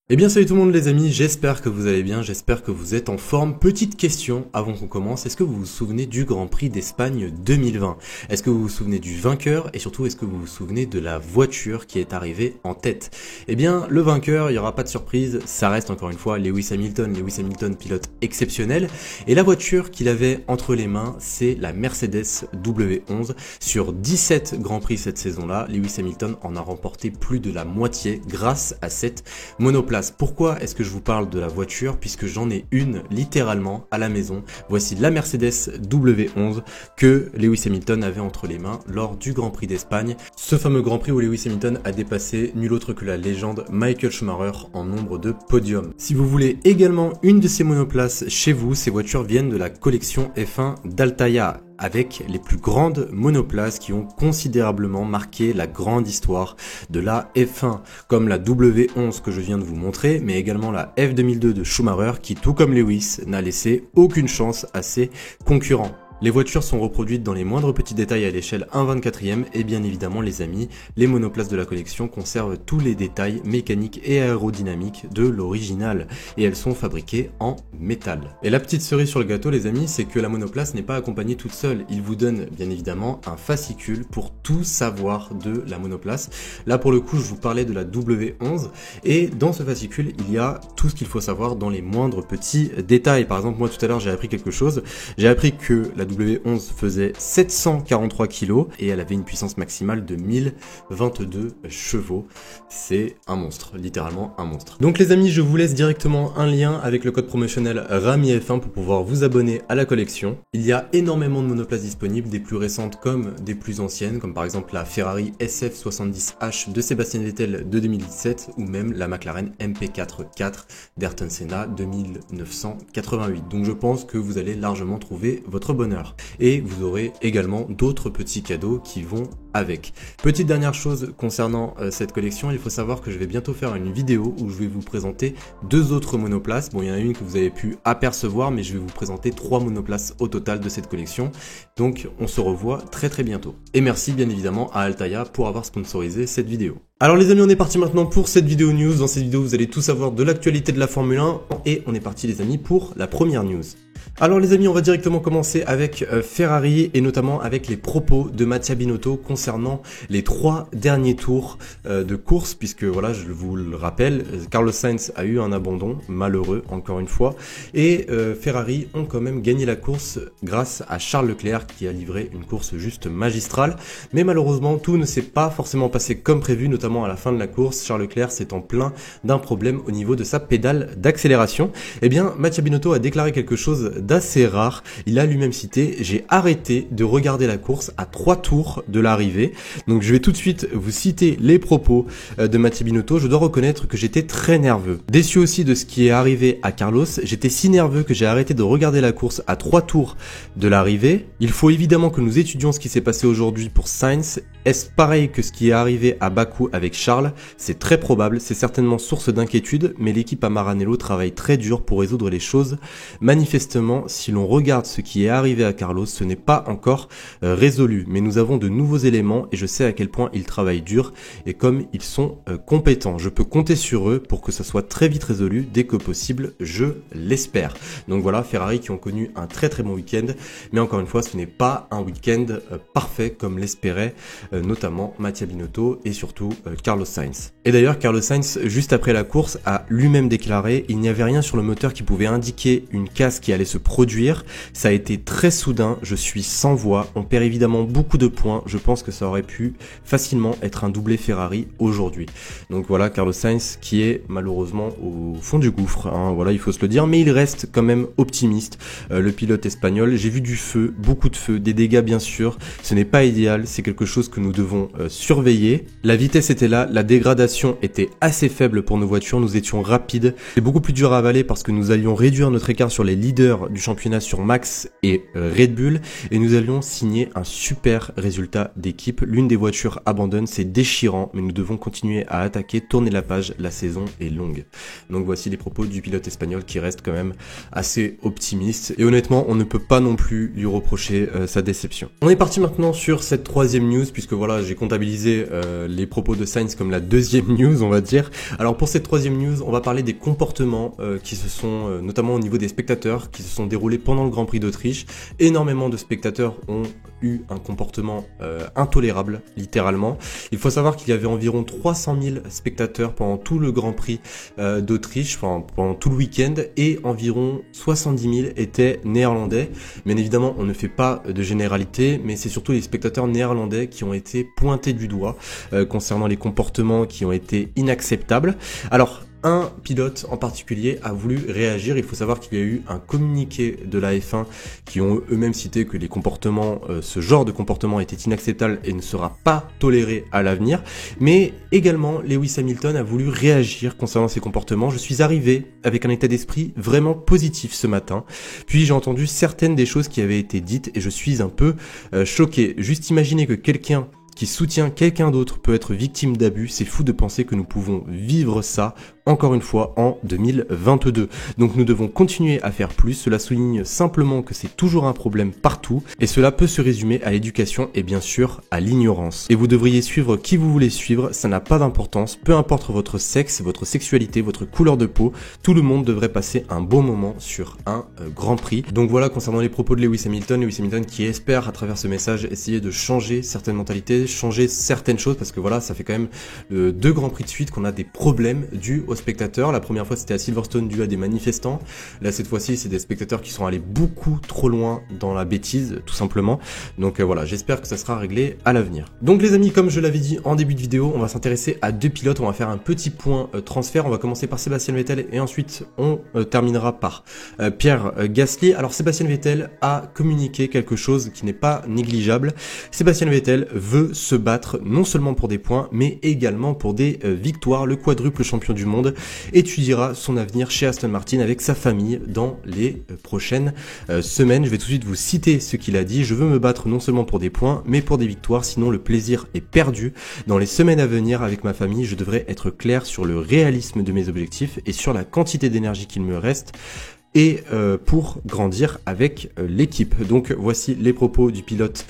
Eh bien salut tout le monde les amis, j'espère que vous allez bien, j'espère que vous êtes en forme. Petite question avant qu'on commence, est-ce que vous vous souvenez du Grand Prix d'Espagne 2020? Est-ce que vous vous souvenez du vainqueur et surtout est-ce que vous vous souvenez de la voiture qui est arrivée en tête? Eh bien le vainqueur, il n'y aura pas de surprise, ça reste encore une fois Lewis Hamilton. Lewis Hamilton, pilote exceptionnel, et la voiture qu'il avait entre les mains, c'est la Mercedes W11. Sur 17 Grands Prix cette saison-là, Lewis Hamilton en a remporté plus de la moitié grâce à cette monoplace. Pourquoi est-ce que je vous parle de la voiture? Puisque j'en ai une littéralement à la maison. Voici la Mercedes W11 que Lewis Hamilton avait entre les mains lors du Grand Prix d'Espagne. Ce fameux Grand Prix où Lewis Hamilton a dépassé nul autre que la légende Michael Schumacher en nombre de podiums. Si vous voulez également une de ces monoplaces chez vous, ces voitures viennent de la collection F1 d'Altaïa, avec les plus grandes monoplaces qui ont considérablement marqué la grande histoire de la F1, comme la W11 que je viens de vous montrer, mais également la F2002 de Schumacher qui, tout comme Lewis, n'a laissé aucune chance à ses concurrents. Les voitures sont reproduites dans les moindres petits détails à l'échelle 1/24e et bien évidemment les amis, les monoplaces de la collection conservent tous les détails mécaniques et aérodynamiques de l'original et elles sont fabriquées en métal. Et la petite cerise sur le gâteau les amis, c'est que la monoplace n'est pas accompagnée toute seule, il vous donne bien évidemment un fascicule pour tout savoir de la monoplace. Là pour le coup je vous parlais de la W11 et dans ce fascicule il y a tout ce qu'il faut savoir dans les moindres petits détails. Par exemple moi tout à l'heure j'ai appris quelque chose, j'ai appris que la W11 faisait 743 kg et elle avait une puissance maximale de 1022 chevaux. C'est un monstre, littéralement un monstre. Donc les amis, je vous laisse directement un lien avec le code promotionnel RAMIF1 pour pouvoir vous abonner à la collection. Il y a énormément de monoplaces disponibles, des plus récentes comme des plus anciennes, comme par exemple la Ferrari SF70H de Sébastien Vettel de 2017 ou même la McLaren MP4 d'Ayrton Senna de 1988. Donc je pense que vous allez largement trouver votre bonheur. Et vous aurez également d'autres petits cadeaux qui vont avec. Petite dernière chose concernant cette collection, il faut savoir que je vais bientôt faire une vidéo où je vais vous présenter deux autres monoplaces. Bon, il y en a une que vous avez pu apercevoir, mais je vais vous présenter 3 monoplaces au total de cette collection. Donc on se revoit très bientôt. Et merci bien évidemment à Altaïa pour avoir sponsorisé cette vidéo. Alors les amis, on est parti maintenant pour cette vidéo news. Dans cette vidéo, vous allez tout savoir de l'actualité de la Formule 1 et on est parti les amis pour la première news. Alors les amis, on va directement commencer avec Ferrari et notamment avec les propos de Mattia Binotto concernant les 3 derniers tours de course, puisque voilà, je vous le rappelle, Carlos Sainz a eu un abandon malheureux encore une fois et Ferrari ont quand même gagné la course grâce à Charles Leclerc qui a livré une course juste magistrale, mais malheureusement tout ne s'est pas forcément passé comme prévu, notamment à la fin de la course. Charles Leclerc s'est en plaint d'un problème au niveau de sa pédale d'accélération. Eh bien Mattia Binotto a déclaré quelque chose d'assez rare, il a lui-même cité: j'ai arrêté de regarder la course à 3 tours de l'arrivée. Donc je vais tout de suite vous citer les propos de Mattia Binotto. Je dois reconnaître que j'étais très nerveux, déçu aussi de ce qui est arrivé à Carlos. J'étais si nerveux que j'ai arrêté de regarder la course à 3 tours de l'arrivée. Il faut évidemment que nous étudions ce qui s'est passé aujourd'hui pour Sainz. Est-ce pareil que ce qui est arrivé à Bakou avec Charles? C'est très probable, c'est certainement source d'inquiétude, mais l'équipe à Maranello travaille très dur pour résoudre les choses. Manifestement, si l'on regarde ce qui est arrivé à Carlos, ce n'est pas encore résolu, mais nous avons de nouveaux éléments et je sais à quel point ils travaillent dur et comme ils sont compétents. Je peux compter sur eux pour que ça soit très vite résolu dès que possible, je l'espère. Donc voilà, Ferrari qui ont connu un très bon week-end, mais encore une fois, ce n'est pas un week-end parfait comme l'espérait notamment Mattia Binotto et surtout Carlos Sainz. Et d'ailleurs, Carlos Sainz, juste après la course, a lui-même déclaré: il n'y avait rien sur le moteur qui pouvait indiquer une casse qui allait se produire. Ça a été très soudain, je suis sans voix, on perd évidemment beaucoup de points, je pense que ça aurait pu facilement être un doublé Ferrari aujourd'hui. Donc voilà, Carlos Sainz qui est malheureusement au fond du gouffre, hein, voilà, il faut se le dire, mais il reste quand même optimiste, le pilote espagnol. J'ai vu du feu, beaucoup de feu, des dégâts bien sûr, ce n'est pas idéal, c'est quelque chose que nous devons surveiller. La vitesse était là, la dégradation était assez faible pour nos voitures, nous étions rapides. C'est beaucoup plus dur à avaler parce que nous allions réduire notre écart sur les leaders leader du championnat sur Max et Red Bull et nous allions signer un super résultat d'équipe. L'une des voitures abandonne, c'est déchirant, mais nous devons continuer à attaquer, tourner la page, la saison est longue. Donc voici les propos du pilote espagnol qui reste quand même assez optimiste et honnêtement on ne peut pas non plus lui reprocher sa déception. On est parti maintenant sur cette troisième news puisque voilà j'ai comptabilisé les propos de Sainz comme la deuxième news on va dire. Alors pour cette troisième news on va parler des comportements qui se sont notamment au niveau des spectateurs qui se sont déroulés pendant le Grand Prix d'Autriche. Énormément de spectateurs ont eu un comportement intolérable littéralement. Il faut savoir qu'il y avait environ 300 000 spectateurs pendant tout le Grand Prix d'Autriche, enfin pendant tout le week-end et environ 70 000 étaient néerlandais. Bien évidemment on ne fait pas de généralité mais c'est surtout les spectateurs néerlandais qui ont été pointés du doigt concernant les comportements qui ont été inacceptables. Alors un pilote en particulier a voulu réagir. Il faut savoir qu'il y a eu un communiqué de la F1 qui ont eux-mêmes cité que les comportements, ce genre de comportement était inacceptable et ne sera pas toléré à l'avenir. Mais également, Lewis Hamilton a voulu réagir concernant ces comportements. Je suis arrivé avec un état d'esprit vraiment positif ce matin. Puis j'ai entendu certaines des choses qui avaient été dites et je suis un peu choqué. Juste imaginer que quelqu'un qui soutient quelqu'un d'autre peut être victime d'abus, c'est fou de penser que nous pouvons vivre ça, encore une fois, en 2022. Donc nous devons continuer à faire plus, cela souligne simplement que c'est toujours un problème partout, et cela peut se résumer à l'éducation et bien sûr à l'ignorance. Et vous devriez suivre qui vous voulez suivre, ça n'a pas d'importance, peu importe votre sexe, votre sexualité, votre couleur de peau, tout le monde devrait passer un bon moment sur un Grand Prix. Donc voilà concernant les propos de Lewis Hamilton qui espère à travers ce message essayer de changer certaines mentalités, changer certaines choses parce que voilà ça fait quand même 2 grands prix de suite qu'on a des problèmes dus aux spectateurs. La première fois c'était à Silverstone dû à des manifestants, là cette fois-ci c'est des spectateurs qui sont allés beaucoup trop loin dans la bêtise tout simplement. Donc voilà, j'espère que ça sera réglé à l'avenir. Donc les amis, comme je l'avais dit en début de vidéo, on va s'intéresser à 2 pilotes, on va faire un petit point transfert, on va commencer par Sébastien Vettel et ensuite on terminera par Pierre Gasly. Alors Sébastien Vettel a communiqué quelque chose qui n'est pas négligeable. Sébastien Vettel veut se battre non seulement pour des points mais également pour des victoires. Le quadruple champion du monde étudiera son avenir chez Aston Martin avec sa famille dans les prochaines semaines. Je vais tout de suite vous citer ce qu'il a dit. Je veux me battre non seulement pour des points mais pour des victoires, sinon le plaisir est perdu. Dans les semaines à venir avec ma famille, je devrais être clair sur le réalisme de mes objectifs et sur la quantité d'énergie qu'il me reste et pour grandir avec l'équipe. Donc voici les propos du pilote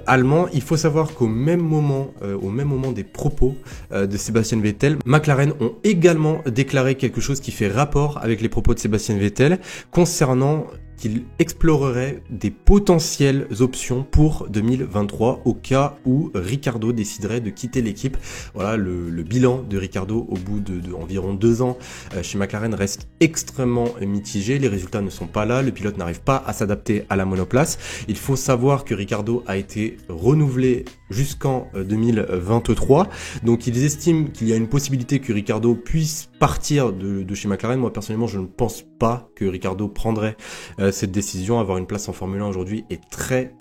allemand. Il faut savoir qu'au même moment des propos de Sébastien Vettel, McLaren ont également déclaré quelque chose qui fait rapport avec les propos de Sébastien Vettel concernant qu'il explorerait des potentielles options pour 2023 au cas où Ricciardo déciderait de quitter l'équipe. Voilà, le bilan de Ricciardo au bout de environ 2 ans chez McLaren reste extrêmement mitigé. Les résultats ne sont pas là, le pilote n'arrive pas à s'adapter à la monoplace. Il faut savoir que Ricciardo a été renouvelé jusqu'en 2023. Donc ils estiment qu'il y a une possibilité que Ricciardo puisse partir de chez McLaren. Moi personnellement je ne pense pas que Ricciardo prendrait cette décision. Avoir une place en Formule 1 aujourd'hui est très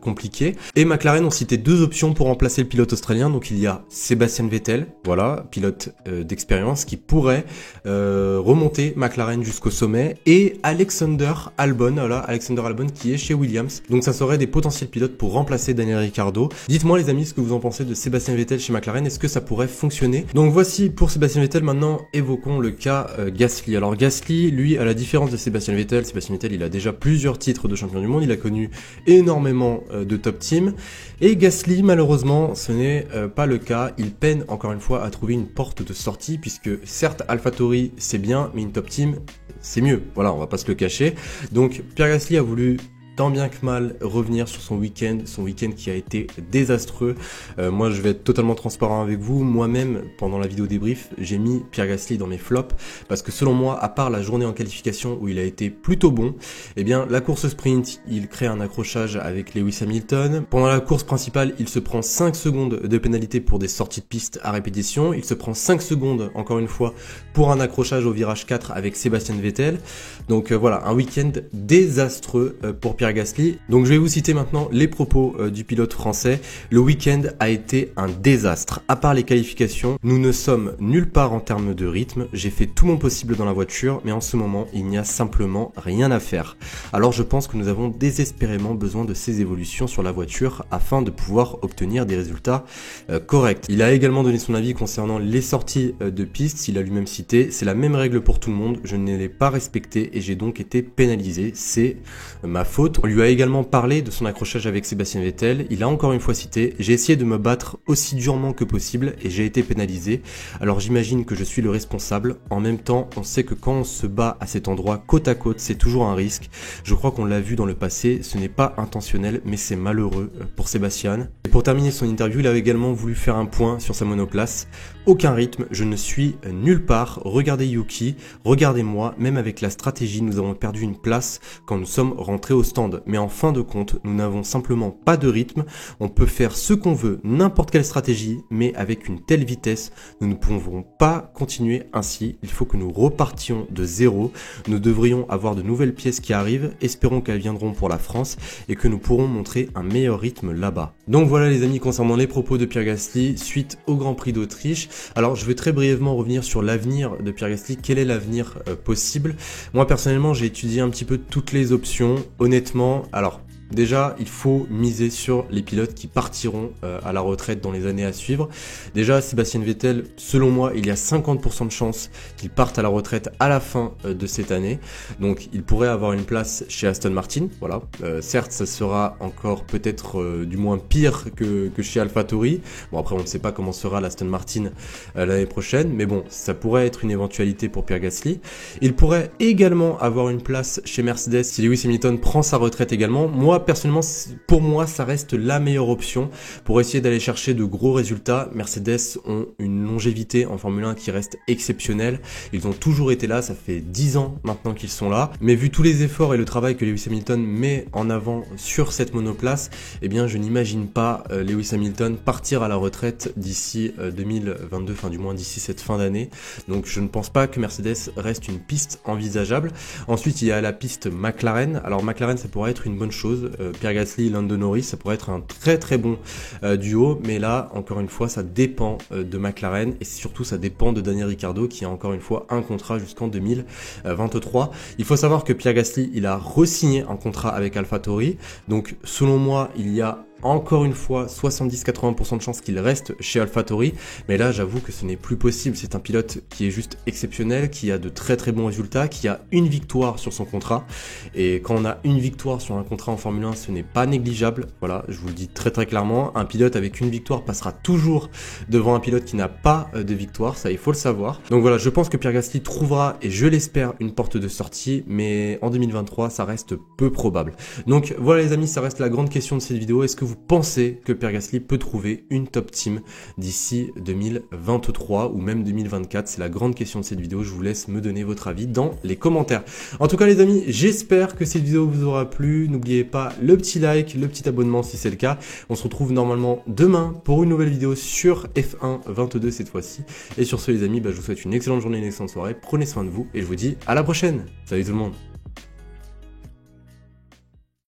compliqué. Et McLaren ont cité 2 options pour remplacer le pilote australien. Donc il y a Sébastien Vettel, voilà, pilote d'expérience qui pourrait remonter McLaren jusqu'au sommet, et Alexander Albon, voilà, Alexander Albon qui est chez Williams. Donc ça serait des potentiels pilotes pour remplacer Daniel Ricciardo. Dites-moi les amis ce que vous en pensez de Sébastien Vettel chez McLaren, est-ce que ça pourrait fonctionner? Donc voici pour Sébastien Vettel. Maintenant évoquons le cas Gasly. Alors Gasly, lui, à la différence de Sébastien Vettel il a déjà plusieurs titres de champion du monde, il a connu énormément de top teams, et Gasly malheureusement ce n'est pas le cas. Il peine encore une fois à trouver une porte de sortie, puisque certes AlphaTauri c'est bien mais une top team c'est mieux, voilà, on va pas se le cacher. Donc Pierre Gasly a voulu tant bien que mal revenir sur son week-end qui a été désastreux. Moi je vais être totalement transparent avec vous, moi-même pendant la vidéo débrief j'ai mis Pierre Gasly dans mes flops parce que selon moi, à part la journée en qualification où il a été plutôt bon, eh bien la course sprint il crée un accrochage avec Lewis Hamilton. Pendant la course principale il se prend 5 secondes de pénalité pour des sorties de piste à répétition, il se prend 5 secondes encore une fois pour un accrochage au virage 4 avec Sébastien Vettel. Donc voilà, un week-end désastreux pour Pierre Pierre Gasly. Donc je vais vous citer maintenant les propos du pilote français. Le week-end a été un désastre. À part les qualifications, nous ne sommes nulle part en termes de rythme. J'ai fait tout mon possible dans la voiture, mais en ce moment, il n'y a simplement rien à faire. Alors je pense que nous avons désespérément besoin de ces évolutions sur la voiture afin de pouvoir obtenir des résultats corrects. Il a également donné son avis concernant les sorties de piste. Il a lui-même cité: c'est la même règle pour tout le monde, je ne l'ai pas respectée et j'ai donc été pénalisé, c'est ma faute. On lui a également parlé de son accrochage avec Sébastien Vettel. Il a encore une fois cité: j'ai essayé de me battre aussi durement que possible et j'ai été pénalisé, alors j'imagine que je suis le responsable. En même temps, on sait que quand on se bat à cet endroit côte à côte, c'est toujours un risque. Je crois qu'on l'a vu dans le passé, ce n'est pas intentionnel mais c'est malheureux pour Sébastien. Et pour terminer son interview, il a également voulu faire un point sur sa monoplace. Aucun rythme, je ne suis nulle part, regardez Yuki, regardez-moi, même avec la stratégie, nous avons perdu une place quand nous sommes rentrés au stand. Mais en fin de compte, nous n'avons simplement pas de rythme, on peut faire ce qu'on veut, n'importe quelle stratégie, mais avec une telle vitesse, nous ne pouvons pas continuer ainsi, il faut que nous repartions de zéro, nous devrions avoir de nouvelles pièces qui arrivent, espérons qu'elles viendront pour la France et que nous pourrons montrer un meilleur rythme là-bas. Donc voilà les amis, concernant les propos de Pierre Gasly suite au Grand Prix d'Autriche. Alors je vais très brièvement revenir sur l'avenir de Pierre Gasly. Quel est l'avenir possible? Moi personnellement j'ai étudié un petit peu toutes les options. Honnêtement, alors déjà, il faut miser sur les pilotes qui partiront à la retraite dans les années à suivre. Déjà, Sébastien Vettel, selon moi, il y a 50% de chances qu'il parte à la retraite à la fin de cette année. Donc, il pourrait avoir une place chez Aston Martin. Voilà. Certes, ça sera encore peut-être du moins pire que chez AlphaTauri. Bon, après, on ne sait pas comment sera l'Aston Martin l'année prochaine. Mais bon, ça pourrait être une éventualité pour Pierre Gasly. Il pourrait également avoir une place chez Mercedes si Lewis Hamilton prend sa retraite également. Moi, personnellement, pour moi, ça reste la meilleure option pour essayer d'aller chercher de gros résultats. Mercedes ont une longévité en Formule 1 qui reste exceptionnelle. Ils ont toujours été là, ça fait 10 ans maintenant qu'ils sont là. Mais vu tous les efforts et le travail que Lewis Hamilton met en avant sur cette monoplace, eh bien, je n'imagine pas Lewis Hamilton partir à la retraite d'ici 2022, enfin du moins d'ici cette fin d'année. Donc, je ne pense pas que Mercedes reste une piste envisageable. Ensuite, il y a la piste McLaren. Alors, McLaren, ça pourrait être une bonne chose. Pierre Gasly, Lando Norris, ça pourrait être un très très bon duo, mais là, encore une fois, ça dépend de McLaren et surtout ça dépend de Daniel Ricciardo qui a encore une fois un contrat jusqu'en 2023. Il faut savoir que Pierre Gasly, il a re-signé un contrat avec AlphaTauri, donc selon moi, il y a encore une fois 70-80% de chances qu'il reste chez AlphaTauri, mais là j'avoue que ce n'est plus possible. C'est un pilote qui est juste exceptionnel, qui a de très très bons résultats, qui a une victoire sur son contrat, et quand on a une victoire sur un contrat en Formule 1, ce n'est pas négligeable. Voilà, je vous le dis très très clairement, un pilote avec une victoire passera toujours devant un pilote qui n'a pas de victoire, ça il faut le savoir. Donc voilà, je pense que Pierre Gasly trouvera, et je l'espère, une porte de sortie, mais en 2023 ça reste peu probable. Donc voilà les amis, ça reste la grande question de cette vidéo. Est-ce que vous pensez que Pierre Gasly peut trouver une top team d'ici 2023 ou même 2024? C'est la grande question de cette vidéo. Je vous laisse me donner votre avis dans les commentaires. En tout cas les amis, j'espère que cette vidéo vous aura plu. N'oubliez pas le petit like, le petit abonnement si c'est le cas. On se retrouve normalement demain pour une nouvelle vidéo sur F1 22 cette fois-ci. Et sur ce les amis, je vous souhaite une excellente journée, une excellente soirée. Prenez soin de vous et je vous dis à la prochaine. Salut tout le monde.